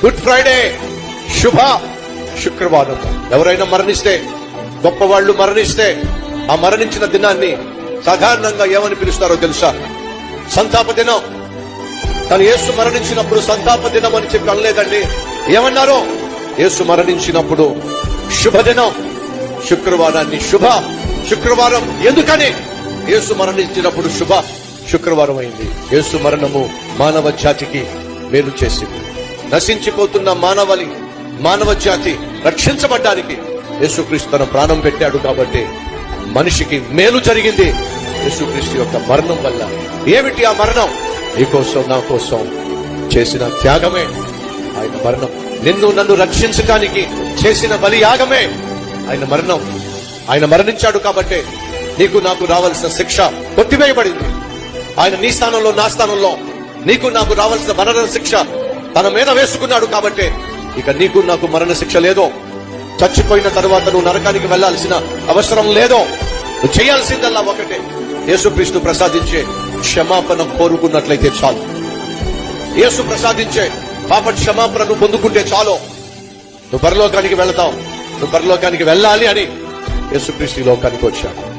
Good Friday, శుభ శుక్రవారం. ఎవరైనా మరణిస్తే, గొప్పవాళ్లు మరణిస్తే, ఆ మరణించిన దినాన్ని సాధారణంగా ఏమని పిలుస్తారో తెలుసా? సంతాప దినం. కానీ యేసు మరణించినప్పుడు సంతాప దినం అని చెప్పి అనలేదండి. ఏమన్నారో? యేసు మరణించినప్పుడు శుభదినం, శుక్రవారాన్ని శుభ శుక్రవారం. ఎందుకని? యేసు మరణించినప్పుడు శుభ శుక్రవారం అయింది. యేసు మరణము మానవ జాతికి మేలు చేసింది. నశించిపోతున్న మానవ జాతి రక్షించబడ్డానికి యేసుక్రీస్తు తన ప్రాణం పెట్టాడు. కాబట్టి మనిషికి మేలు జరిగింది యేసుక్రీస్తు యొక్క మరణం వల్ల. ఏమిటి ఆ మరణం? నీ కోసం, నా కోసం చేసిన త్యాగమే ఆయన మరణం. నిన్ను నన్ను రక్షించడానికి చేసిన బలియాగమే ఆయన మరణం. ఆయన మరణించాడు కాబట్టి నీకు నాకు రావాల్సిన శిక్ష కొట్టివేయబడింది. ఆయన నీ స్థానంలో, నా స్థానంలో నీకు నాకు రావాల్సిన మరణ శిక్ష తన మీద వేసుకున్నాడు. కాబట్టి ఇక నీకు నాకు మరణ శిక్ష లేదో. చచ్చిపోయిన తర్వాత నువ్వు నరకానికి వెళ్లాల్సిన అవసరం లేదో. నువ్వు చేయాల్సిందల్లా ఒకటే, యేసుక్రీస్తు ప్రసాదించే క్షమాపణ కోరుకున్నట్లయితే చాలు. యేసు ప్రసాదించే పాప క్షమాపణను పొందుకుంటే చాలు. నువ్వు పరలోకానికి వెళతావు. నువ్వు పరలోకానికి వెళ్ళాలి అని యేసుక్రీస్తు ఈ లోకానికి వచ్చాడు.